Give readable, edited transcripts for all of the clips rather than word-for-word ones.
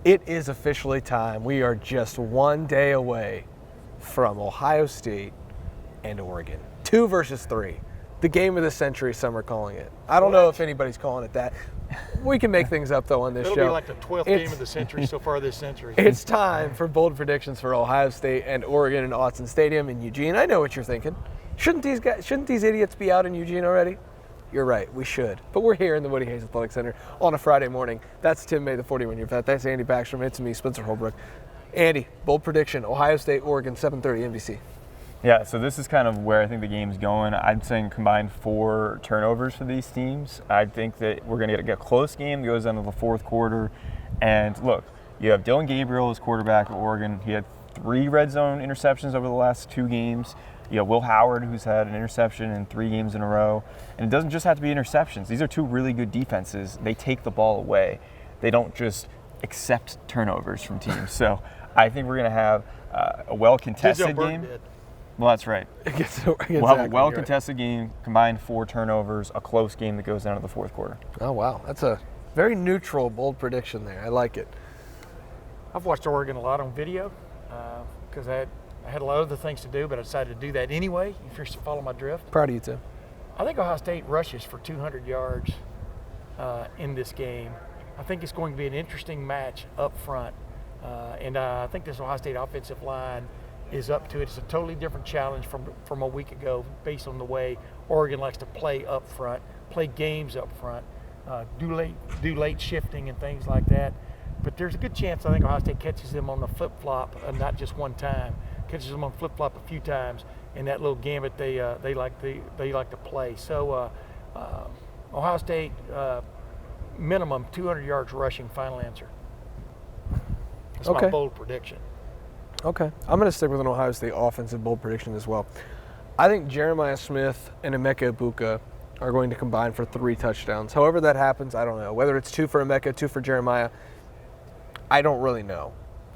It is officially time. We are just one day away from Ohio State and Oregon. 2 versus 3. The game of the century, some are calling it. I don't know if anybody's calling it that. We can make things up, though, on this show. It'll be like the 12th game of the century so far this century. It's time for bold predictions for Ohio State and Oregon in Autzen Stadium in Eugene. I know what you're thinking. Shouldn't these idiots be out in Eugene already? You're right, we should. But we're here in the Woody Hayes Athletic Center on a Friday morning. That's Tim May, the 41-year vet. That's Andy Backstrom. It's me, Spencer Holbrook. Andy, bold prediction, Ohio State, Oregon, 7:30 NBC. Yeah, so this is kind of where I think the game's going. I'm saying combined 4 turnovers for these teams. I think that we're going to get a close game that goes into the fourth quarter. And look, you have Dylan Gabriel as quarterback at Oregon. He had 3 red zone interceptions over the last 2 games. You have Will Howard, who's had an interception in 3 games in a row. And it doesn't just have to be interceptions. These are 2 really good defenses. They take the ball away. They don't just accept turnovers from teams. So I think we're going to have a well-contested game. Well, that's right. We'll have a well-contested game, combined 4 turnovers, a close game that goes down to the fourth quarter. Oh, wow. That's a very neutral, bold prediction there. I like it. I've watched Oregon a lot on video because I had a lot of other things to do, but I decided to do that anyway, if you're following my drift. Proud of you, Tim. I think Ohio State rushes for 200 yards in this game. I think it's going to be an interesting match up front. And I think this Ohio State offensive line is up to it. It's a totally different challenge from a week ago based on the way Oregon likes to play up front, play games up front, do late shifting and things like that. But there's a good chance I think Ohio State catches them on the flip-flop, not just one time, catches them on flip-flop a few times in that little gambit they like to play. So Ohio State minimum 200 yards rushing. Final answer. That's my bold prediction. Okay. I'm going to stick with an Ohio State offensive bold prediction as well. I think Jeremiah Smith and Emeka Egbuka are going to combine for 3 touchdowns. However that happens, I don't know. Whether it's 2 for Emeka, 2 for Jeremiah, I don't really know.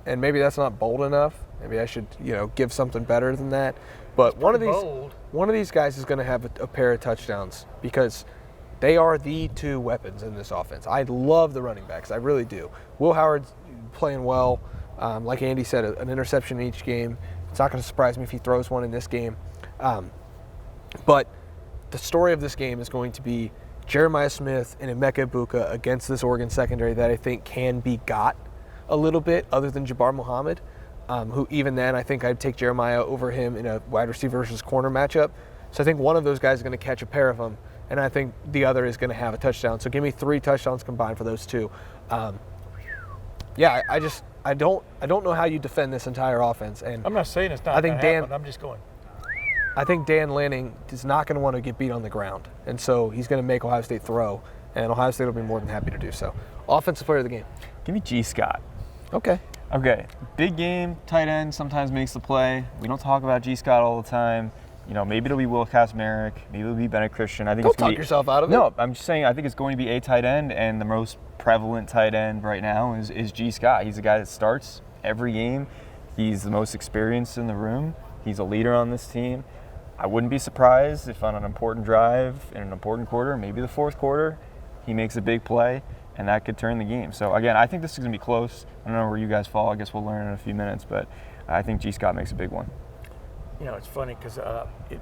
And maybe that's not bold enough. Maybe I should, give something better than that. But one of these guys is going to have a pair of touchdowns because they are the 2 weapons in this offense. I love the running backs. I really do. Will Howard's playing well. Like Andy said, an interception in each game. It's not going to surprise me if he throws one in this game. But the story of this game is going to be Jeremiah Smith and Emeka Egbuka against this Oregon secondary that I think can be got a little bit, other than Jabbar Muhammad, who even then I think I'd take Jeremiah over him in a wide receiver versus corner matchup. So I think one of those guys is going to catch a pair of them, and I think the other is going to have a touchdown. So give me 3 touchdowns combined for those 2. I don't know how you defend this entire offense. And I'm not saying it's not going to happen. I'm just going. I think Dan Lanning is not going to want to get beat on the ground, and so he's going to make Ohio State throw, and Ohio State will be more than happy to do so. Offensive player of the game. Give me G. Scott. Okay. Big game, tight end sometimes makes the play. We don't talk about G. Scott all the time. Maybe it'll be Will Kazmarek, maybe it'll be Bennett Christian. I think don't talk yourself out of it. No, I'm just saying I think it's going to be a tight end, and the most prevalent tight end right now is G. Scott. He's the guy that starts every game. He's the most experienced in the room. He's a leader on this team. I wouldn't be surprised if on an important drive in an important quarter, maybe the fourth quarter, he makes a big play, and that could turn the game. So, again, I think this is going to be close. I don't know where you guys fall. I guess we'll learn in a few minutes, but I think G. Scott makes a big one. It's funny because it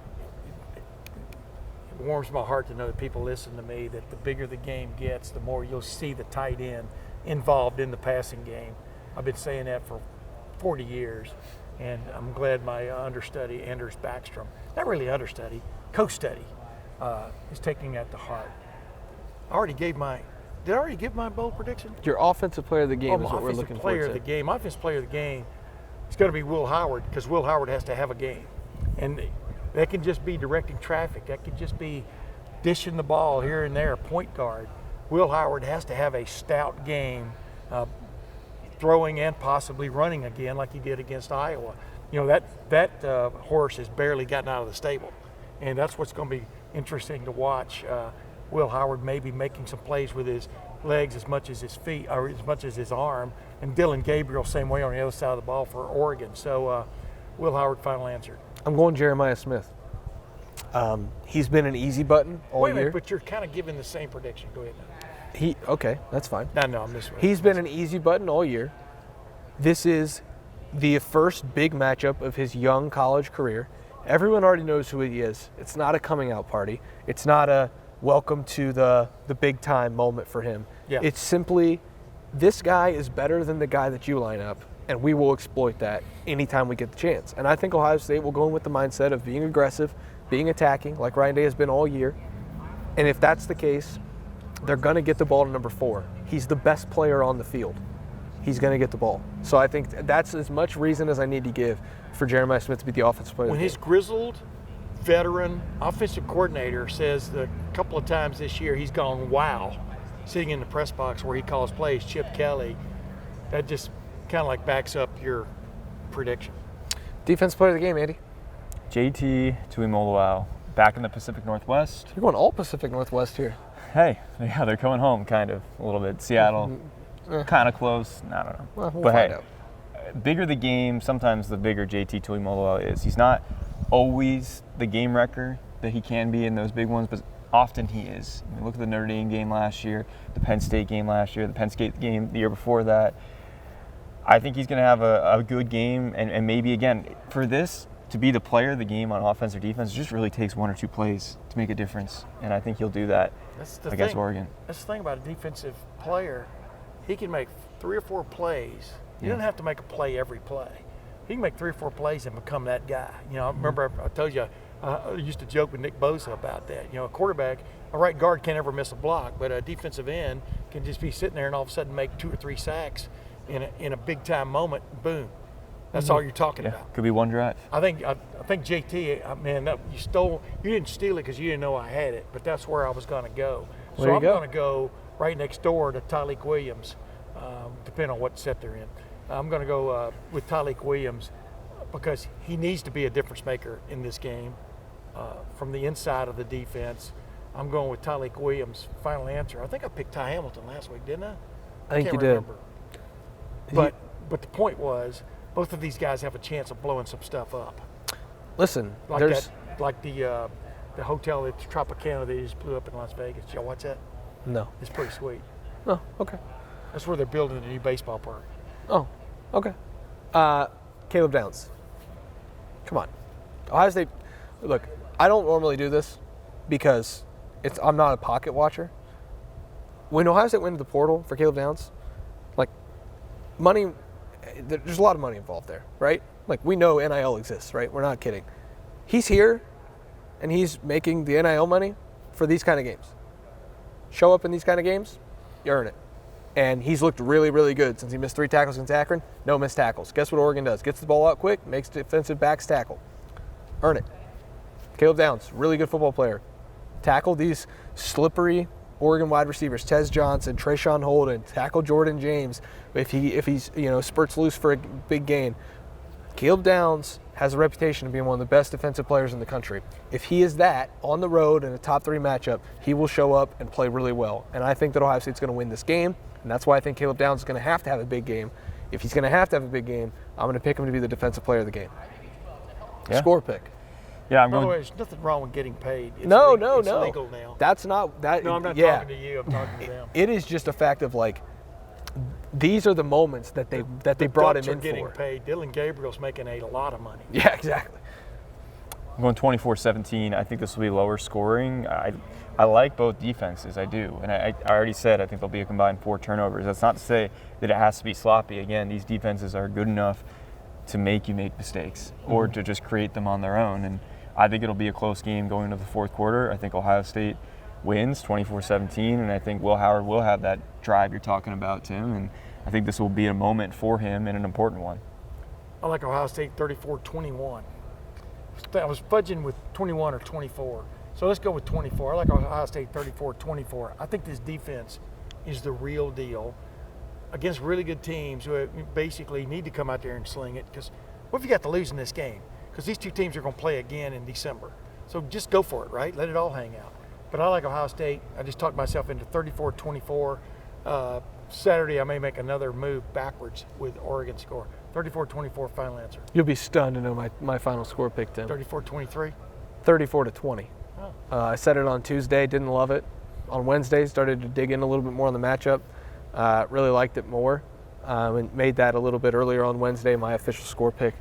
warms my heart to know that people listen to me, that the bigger the game gets, the more you'll see the tight end involved in the passing game. I've been saying that for 40 years, and I'm glad my understudy, Anders Backstrom, not really understudy, co-study, is taking that to heart. Did I already give my bold prediction? Your offensive player of the game is what we're looking for. Offensive player of the game is going to be Will Howard, because Will Howard has to have a game. And that can just be directing traffic. That could just be dishing the ball here and there, point guard. Will Howard has to have a stout game, throwing and possibly running again like he did against Iowa. That horse has barely gotten out of the stable. And that's what's going to be interesting to watch. Will Howard maybe making some plays with his legs as much as his feet, or as much as his arm. And Dylan Gabriel, same way on the other side of the ball for Oregon. So Will Howard, final answer. I'm going Jeremiah Smith. He's been an easy button all year. Wait a minute, but you're kind of giving the same prediction. Go ahead now. Okay, that's fine. No, I'm just. He's been an easy button all year. This is the first big matchup of his young college career. Everyone already knows who he is. It's not a coming out party. It's not a welcome to the big time moment for him. Yeah. It's simply, this guy is better than the guy that you line up, and we will exploit that anytime we get the chance. And I think Ohio State will go in with the mindset of being aggressive, being attacking, like Ryan Day has been all year. And if that's the case, they're going to get the ball to number 4. He's the best player on the field. He's going to get the ball. So I think that's as much reason as I need to give for Jeremiah Smith to be the offensive player. When his grizzled veteran offensive coordinator says that a couple of times this year he's gone wow, sitting in the press box where he calls plays, Chip Kelly, that just kind of like backs up your prediction. Defensive player of the game, Andy. JT Tuimoloau, back in the Pacific Northwest. You're going all Pacific Northwest here. Hey, yeah, they're coming home kind of a little bit. Seattle, kind of close. I don't know. Well, we'll but find hey, out. Bigger the game, sometimes the bigger JT Tuimoloau is. He's not always the game wrecker that he can be in those big ones, but often he is. I mean, look at the Notre Dame game last year, the Penn State game last year, the Penn State game the year before that. I think he's going to have a good game, and maybe, again, for this to be the player of the game on offense or defense, it just really takes 1 or 2 plays to make a difference, and I think he'll do that against Oregon. That's the thing about a defensive player. He can make 3 or 4 plays. He doesn't have to make a play every play. He can make 3 or 4 plays and become that guy. You know, I remember I told you I used to joke with Nick Bosa about that. You know, a quarterback, a right guard can't ever miss a block, but a defensive end can just be sitting there and all of a sudden make 2 or 3 sacks in a big time moment. Boom, that's all you're talking about. Could be one drive. I think JT, man, you didn't steal it because you didn't know I had it, but that's where I was going to go. So I'm going to go right next door to Tyleik Williams, depending on what set they're in. I'm going to go with Tyleik Williams because he needs to be a difference maker in this game from the inside of the defense. I'm going with Tyleik Williams. Final answer. I think I picked Ty Hamilton last week, didn't I? I think you remember. did. But the point was, both of these guys have a chance of blowing some stuff up. Listen, Like there's the hotel at Tropicana they just blew up in Las Vegas. Did y'all watch that? no. It's pretty sweet. Oh, okay. That's where they're building a new baseball park. Oh, okay. Caleb Downs. Come on. Ohio State, look, I don't normally do this because I'm not a pocket watcher. When Ohio State went into the portal for Caleb Downs, like, money, there's a lot of money involved there, right? Like, we know NIL exists, right? We're not kidding. He's here, and he's making the NIL money for these kind of games. Show up in these kind of games, you earn it. And he's looked really, really good since he missed 3 tackles against Akron. No missed tackles. Guess what Oregon does? Gets the ball out quick, makes defensive backs tackle. Earn it. Caleb Downs, really good football player. Tackle these slippery Oregon wide receivers, Tez Johnson, Trayshawn Holden, tackle Jordan James if he's spurts loose for a big gain. Caleb Downs has a reputation of being one of the best defensive players in the country. If he is that on the road in a top 3 matchup, he will show up and play really well. And I think that Ohio State's going to win this game, and that's why I think Caleb Downs is going to have a big game. If he's going to have a big game, I'm going to pick him to be the defensive player of the game. Yeah. Score pick. Yeah, I'm By the going. way, there's nothing wrong with getting paid. It's No. It's legal now. That's not that. No, I'm not yeah. talking to you. I'm talking to them. It is just a fact of, like, these are the moments that they brought Ducks him are in getting for. paid. Dylan Gabriel's making a lot of money. Yeah, exactly. I'm going 24-17. I think this will be lower scoring. I like both defenses. I do. And I already said I think there'll be a combined 4 turnovers. That's not to say that it has to be sloppy. Again, these defenses are good enough to make you make mistakes or to just create them on their own. And I think it'll be a close game going into the 4th quarter. I think Ohio State wins 24-17, and I think Will Howard will have that drive you're talking about, Tim. And I think this will be a moment for him and an important one. I like Ohio State 34-21. I was fudging with 21 or 24. So let's go with 24. I like Ohio State 34-24. I think this defense is the real deal against really good teams who basically need to come out there and sling it. Because what have you got to lose in this game? Because these 2 teams are going to play again in December. So just go for it, right? Let it all hang out. But I like Ohio State. I just talked myself into 34-24. Saturday, I may make another move backwards with Oregon score. 34-24 final answer. You'll be stunned to know my final score pick, Tim. 34-23? 34-20. Oh. I said it on Tuesday, didn't love it. on Wednesday, started to dig in a little bit more on the matchup. Really liked it more, and made that a little bit earlier on Wednesday, my official score pick,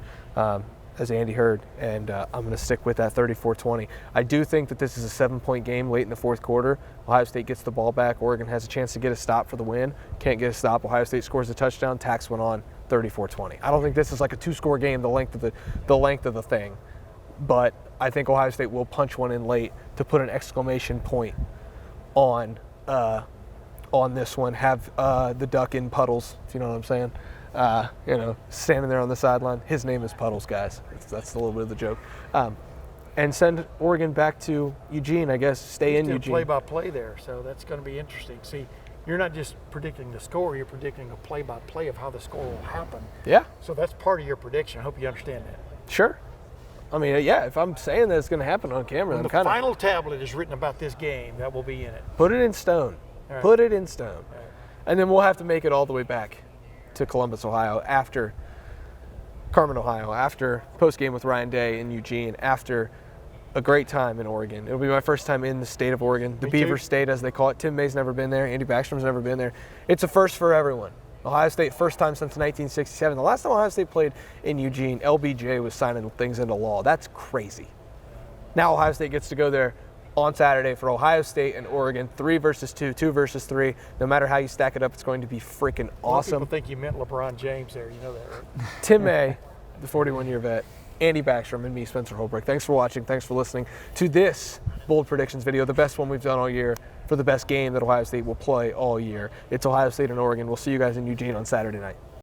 as Andy heard, and I'm going to stick with that 34-20. I do think that this is a 7-point game late in the fourth quarter. Ohio State gets the ball back. Oregon has a chance to get a stop for the win. Can't get a stop. Ohio State scores a touchdown. Tacks went on 34-20. I don't think this is like a 2-score game, the length of the thing, but I think Ohio State will punch one in late to put an exclamation point on this one. Have the duck in puddles, if you know what I'm saying. Standing there on the sideline. His name is Puddles, guys. That's a little bit of the joke. And send Oregon back to Eugene, I guess. Stay in Eugene. Play-by-play there, so that's going to be interesting. See, you're not just predicting the score, you're predicting a play-by-play of how the score will happen. Yeah. So that's part of your prediction. I hope you understand that. Sure. I mean, yeah, if I'm saying that it's going to happen on camera, When the final tablet is written about this game, that will be in it. Put it in stone. Right. Put it in stone. Right. And then we'll have to make it all the way back to Columbus, Ohio, after Carmen, Ohio, after post-game with Ryan Day in Eugene, after a great time in Oregon. It'll be my first time in the state of Oregon, the Beaver State, as they call it. Tim May's never been there. Andy Backstrom's never been there. It's a first for everyone. Ohio State, first time since 1967. The last time Ohio State played in Eugene, LBJ was signing things into law. That's crazy. Now Ohio State gets to go there on Saturday for Ohio State and Oregon, 3 versus 2, 2 versus 3. No matter how you stack it up, it's going to be freaking awesome. People think you meant LeBron James there. You know that, right? Tim May, the 41-year vet, Andy Backstrom, and me, Spencer Holbrook. Thanks for watching. Thanks for listening to this Bold Predictions video, the best one we've done all year for the best game that Ohio State will play all year. It's Ohio State and Oregon. We'll see you guys in Eugene on Saturday night.